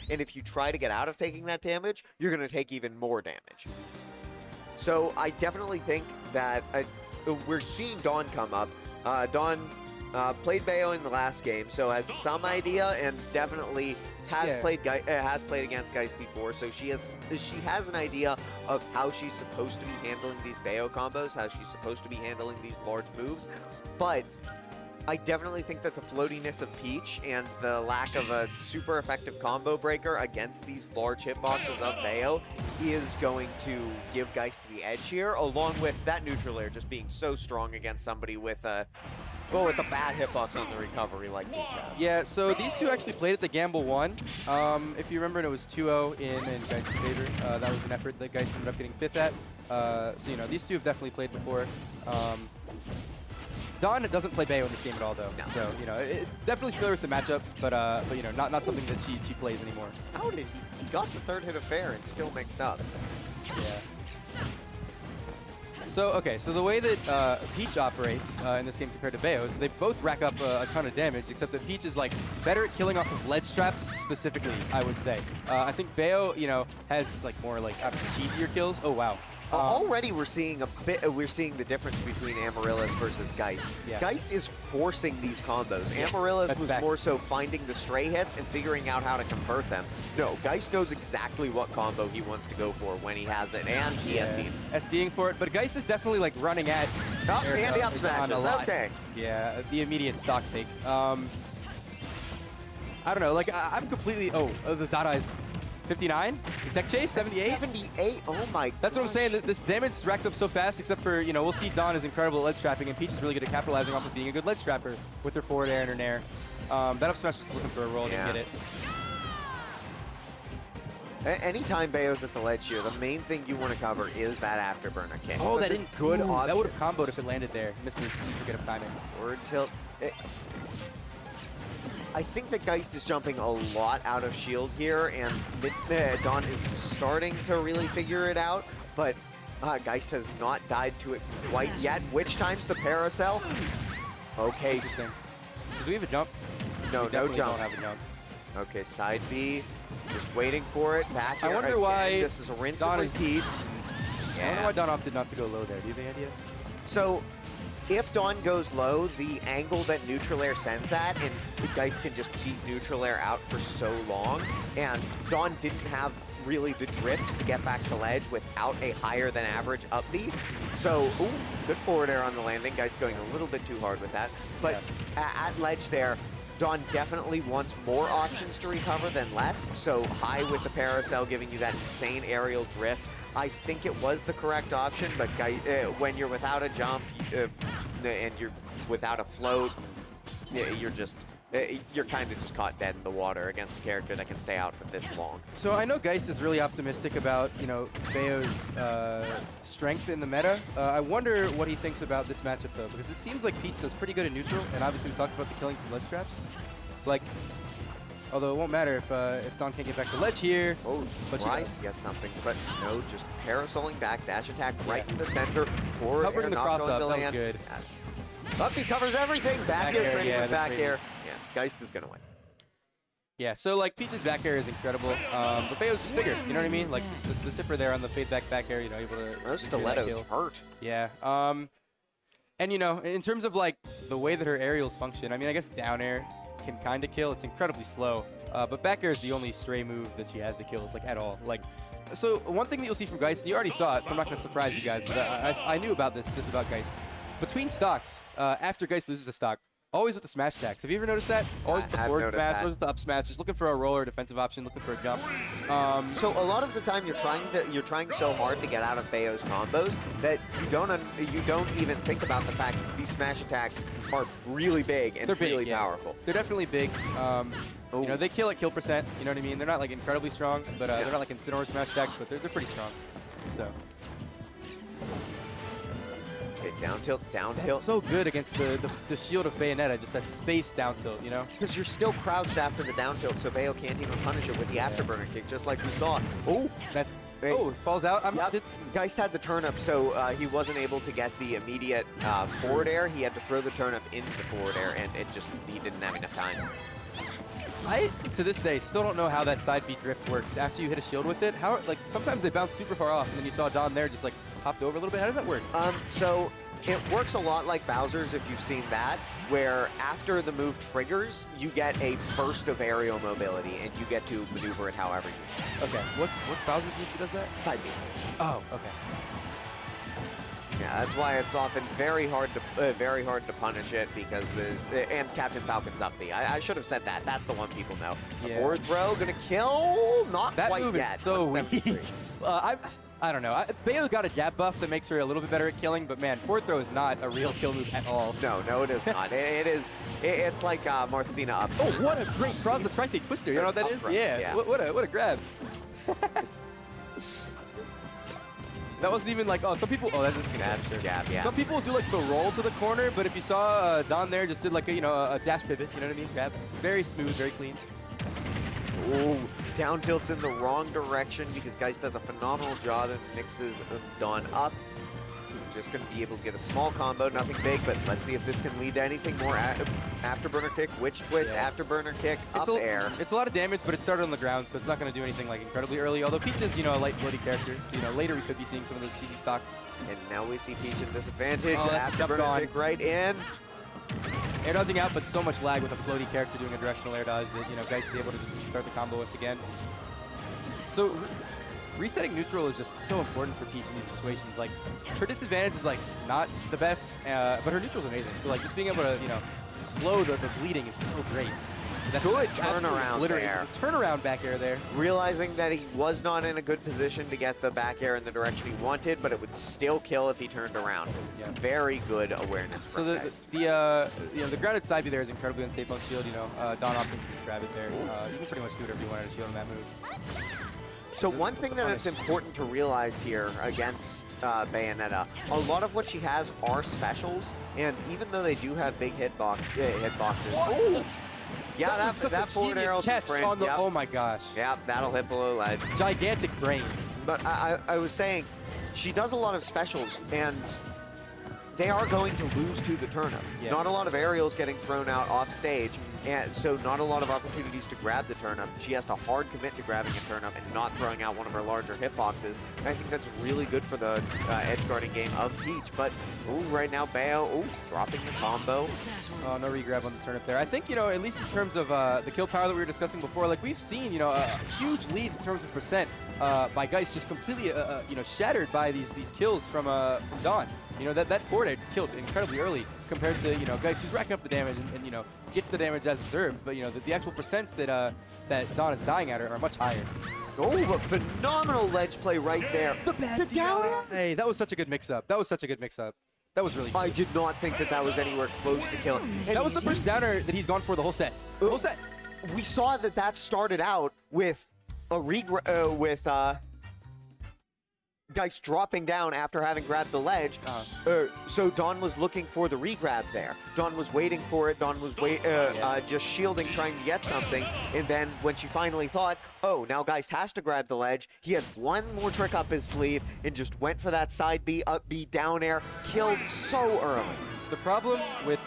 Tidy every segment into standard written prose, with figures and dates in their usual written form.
and if you try to get out of taking that damage, you're going to take even more damage. So I definitely think that we're seeing Dawn come up. Dawn played Bayo in the last game, so has some idea, and definitely has played against Geist before. So she has an idea of how she's supposed to be handling these Bayo combos, how she's supposed to be handling these large moves. But I definitely think that the floatiness of Peach and the lack of a super effective combo breaker against these large hitboxes of Bayo is going to give Geist the edge here, along with that neutral air just being so strong against somebody with a bad hitbox on the recovery like Peach has. Yeah, so these two actually played at the Gamble 1. If you remember, it was 2-0 in Geist's favor. That was an effort that Geist ended up getting 5th at. So, you know, these two have definitely played before. Dawn doesn't play Bayo in this game at all, though. No. So, you know, definitely familiar with the matchup, but you know, not something that she plays anymore. How did he got the 3rd hit of fair and still mixed up? Yeah. So, okay, so the way that Peach operates in this game compared to Bayo is they both rack up a ton of damage, except that Peach is, like, better at killing off of ledge traps specifically, I would say. I think Bayo, you know, has, like, more, like, cheesier kills. Oh, wow. Already we're seeing the difference between Amaryllis versus Geist. Yeah. Geist is forcing these combos. Amaryllis was more so finding the stray hits and figuring out how to convert them. No, Geist knows exactly what combo he wants to go for when he has it, and he SDing for it, but Geist is definitely like running at and the up smashes. Okay. Yeah, the immediate stock take. I don't know, like I'm completely the dot eyes. 59? The tech chase, 78? 78? Oh my That's what I'm saying. This damage is racked up so fast, except for, you know, we'll see Dawn is incredible at ledge trapping, and Peach is really good at capitalizing off of being a good ledge trapper with her forward air and her nair. That up smash is just looking for a roll, didn't get it. Anytime Bayo's at the ledge here, the main thing you want to cover is that afterburner kick. Oh, that didn't good option. That would have comboed if it landed there. Missed the intricate of timing. Forward tilt. I think that Geist is jumping a lot out of shield here, and Dawn is starting to really figure it out, but Geist has not died to it quite yet. Which time's the paracel? Okay. Interesting. So do we have a jump? No, no jump. Don't have a jump. Okay, side B, just waiting for it. Back here. I wonder why this is a rinse and repeat. I wonder why Dawn opted not to go low there. Do you have any idea? So, if Dawn goes low, the angle that neutral air sends at, and Geist can just keep neutral air out for so long, and Dawn didn't have really the drift to get back to ledge without a higher than average up B. So, ooh, good forward air on the landing. Geist going a little bit too hard with that. But at ledge there, Dawn definitely wants more options to recover than less. So high with the paracel giving you that insane aerial drift. I think it was the correct option, but when you're without a jump and you're without a float, you're kind of just caught dead in the water against a character that can stay out for this long. So I know Geist is really optimistic about, you know, Bayo's strength in the meta. I wonder what he thinks about this matchup though, because it seems like Peach does pretty good in neutral, and obviously we talked about the killing from ledge traps. Like, although it won't matter if Dawn can't get back to ledge here. Oh, tries to get something, but no, just parasoling back, dash attack right in the center, forward covering air, the not cross going up, to that land. was good. Yes. Up, he covers everything. Back air, training with back air. Yeah, Geist is going to win. Yeah, so like Peach's back air is incredible, but Bayo's just bigger, you know what I mean? Like just the tipper there on the fade back air, you know, able to... Those stilettos hurt. Yeah, and you know, in terms of like the way that her aerials function, I mean, I guess down air can kind of kill. It's incredibly slow, but back air is the only stray move that she has that kills, like, at all. Like, so one thing that you'll see from Geist, you already saw it, so I'm not going to surprise you guys, but I knew about this about Geist. Between stocks, after Geist loses a stock, always with the smash attacks. Have you ever noticed that? Always with the forward smash, always with the up smash, just looking for a roller, defensive option, looking for a jump. So a lot of the time you're trying so hard to get out of Bayo's combos that you don't even think about the fact that these smash attacks are really big and really powerful. They're definitely big. You know, they kill at kill percent. You know what I mean? They're not like incredibly strong, but they're not like Incineroar smash attacks, but they're pretty strong. So. Okay, down tilt, down tilt. So good against the shield of Bayonetta, just that space down tilt, you know? Because you're still crouched after the down tilt, so Bayo can't even punish it with the afterburner kick, just like we saw. Oh, that's... Oh, it falls out? Geist had the turnip, so he wasn't able to get the immediate forward air. He had to throw the turnip into the forward air, and he didn't have enough time. I, to this day, still don't know how that side B drift works. After you hit a shield with it, how, like, sometimes they bounce super far off, and then you saw Don there just, like, hopped over a little bit. How does that work? So it works a lot like Bowser's, if you've seen that, where after the move triggers, you get a burst of aerial mobility, and you get to maneuver it however you want. Okay, what's Bowser's move that does that? Side B. Oh, okay. Yeah, that's why it's often very hard to punish it, because and Captain Falcon's up B. I should have said that. That's the one people know. Yeah. Forward throw gonna kill, not That quite move yet. is so What's weak. that? I don't know. Bayo got a jab buff that makes her a little bit better at killing, but man, forward throw is not a real kill move at all. No, it is not. It's like Marcina up. Oh, what a great cross, the tri-state twister. You know what that is? Yeah. What a grab. That wasn't even like, oh, some people, oh, that's That's jab, yeah. Some people do like the roll to the corner, but if you saw Don there, just did like a, a dash pivot, you know what I mean? Grab. Very smooth, very clean. Ooh, down tilts in the wrong direction, because Geist does a phenomenal job and mixes Don up. Just going to be able to get a small combo, nothing big, but let's see if this can lead to anything more. Afterburner kick, witch twist, afterburner kick, up air. It's a lot of damage, but it started on the ground, so it's not going to do anything like incredibly early. Although Peach is, a light floaty character, so later we could be seeing some of those cheesy stocks. And now we see Peach in disadvantage. Oh, that's a jump Afterburner on. kick right in. Air dodging out, but so much lag with a floaty character doing a directional air dodge that Geist is able to just start the combo once again. So resetting neutral is just so important for Peach in these situations. Like, her disadvantage is like not the best, but her neutral's amazing. So like just being able to slow the bleeding is so great. That's Good turnaround there. Turnaround back air there. Realizing that he was not in a good position to get the back air in the direction he wanted, but it would still kill if he turned around. Yeah. Very good awareness So from Geist. the grounded side B there is incredibly unsafe on shield. Don opting to just grab it there. You can pretty much do whatever you want on shield on that move. So one thing that it's important to realize here against Bayonetta, a lot of what she has are specials, and even though they do have big hitboxes, oh, yeah, that forward arrow catch on the. Yep. Oh my gosh. Yeah, that'll hit below ledge. Gigantic brain. But I was saying, she does a lot of specials, and they are going to lose to the turnip. Yeah. Not a lot of aerials getting thrown out off stage, and so not a lot of opportunities to grab the turnip. She has to hard commit to grabbing a turnip and not throwing out one of her larger hitboxes. And I think that's really good for the edgeguarding game of Peach. But right now, Bayo, dropping the combo. Oh, no regrab on the turnip there. I think, at least in terms of the kill power that we were discussing before, like we've seen, huge leads in terms of percent by Geist just completely, shattered by these kills from Dawn. That forward air killed incredibly early compared to, Geist who's racking up the damage and gets the damage as deserved. But, the actual percents that Dawn is dying at are much higher. Oh, but phenomenal ledge play right there. The down air. Hey, that was such a good mix-up. That was really good. I did not think that was anywhere close to killing. That was the first downer that he's gone for the whole set. The whole set. We saw that started out with a Geist dropping down after having grabbed the ledge. So Dawn was looking for the regrab there. Dawn was waiting for it. Dawn was just shielding, trying to get something. And then when she finally thought, oh, now Geist has to grab the ledge, he had one more trick up his sleeve and just went for that side B, up B, down air, killed so early. The problem with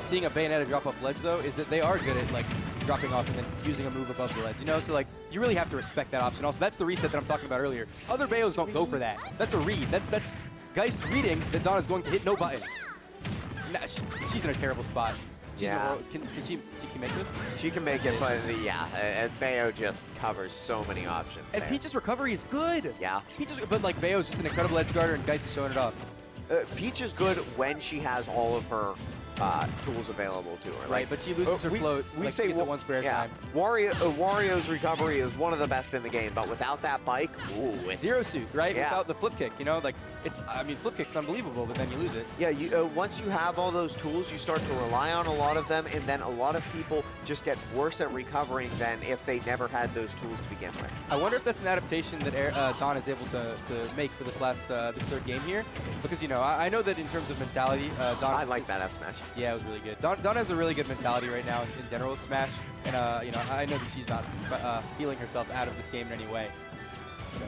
seeing a Bayonetta drop off ledge though is that they are good at like dropping off and then using a move above the ledge. So like you really have to respect that option. Also, that's the reset that I'm talking about earlier. Other Bayos don't go for that. That's a read. That's Geist reading that Dawn is going to hit no buttons. Nah, she's in a terrible spot. Can she make this? She can make it, but and Bayo just covers so many options. And there. Peach's recovery is good. Yeah. But like Bayo's just an incredible edge guarder and Geist is showing it off. Peach is good when she has all of her tools available to her. Right, but she loses her float. We say it's a one spare time. Wario's recovery is one of the best in the game, but without that bike, it's zero suit, right? Yeah. Without the flip kick, flip kick's unbelievable, but then you lose it. Yeah, once you have all those tools, you start to rely on a lot of them, and then a lot of people just get worse at recovering than if they never had those tools to begin with. I wonder if that's an adaptation that Dawn is able to make for this third game here, because I know that in terms of mentality, Dawn. I like that F smash. Yeah, it was really good. Dawn has a really good mentality right now in general with Smash, and I know that she's not feeling herself out of this game in any way. So.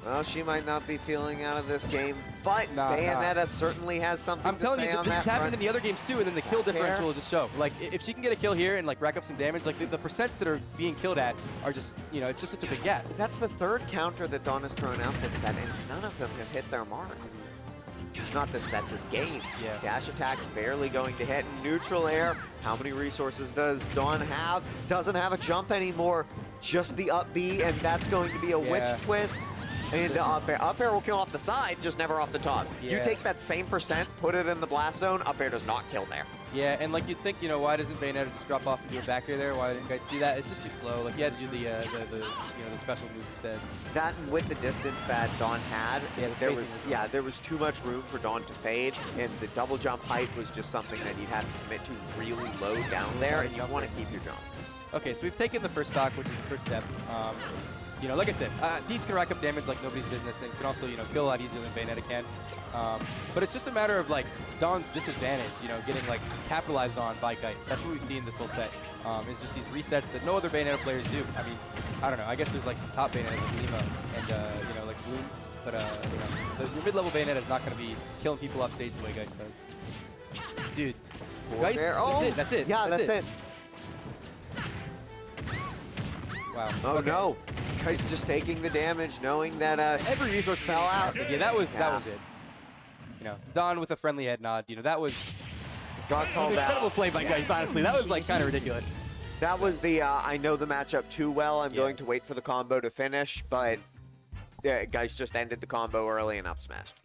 Well, she might not be feeling out of this game, but Nah. Bayonetta certainly has something I'm to telling say you, on this that happened front. in the other games too, and then the kill differential will just show. Like, if she can get a kill here and like rack up some damage, like the percents that are being killed at are just, you know, it's just such a big gap. That's the third counter that Dawn has thrown out this set, and none of them have hit their mark. Not this set, this game. Yeah. Dash attack barely going to hit. Neutral air. How many resources does Dawn have? Doesn't have a jump anymore. Just the up B, and that's going to be a witch twist. And up air. Up air will kill off the side, just never off the top. You Yeah. take that same percent, put it in the blast zone, up air does not kill there. Yeah, and like you'd think, you know, why doesn't Bayonetta just drop off and do a back air there? Why didn't Geist do that? It's just too slow. Like you had to do the you know, the special move instead. That and with the distance that Dawn had, Yeah, the there spacing was was there was too much room for Dawn to fade, and the double jump height was just something that you'd have to commit to really low down there, and you want to keep your jump. Okay, so we've taken the first stock, which is the first step. You know, like I said, these can rack up damage like nobody's business, and can also, you know, kill a lot easier than Bayonetta can. But it's just a matter of like Dawn's disadvantage, you know, getting like capitalized on by Geist. That's what we've seen this whole set. It's just these resets that no other Bayonetta players do. I mean, I don't know. I guess there's like some top Bayonettas like Lima and you know, like Bloom, but you know, your mid-level Bayonetta is not going to be killing people off stage the way Geist does. Dude, Geist, that's it. Yeah, that's it. Wow. Oh okay. no, Geist just taking the damage, knowing that every resource fell out. Yeah, that was it. You know, Dawn with a friendly head nod. You know, that was got an called incredible out. play by Geist. Honestly, that was like kind of ridiculous. That was the I know the matchup too well. I'm going to wait for the combo to finish, but Geist just ended the combo early and up smashed.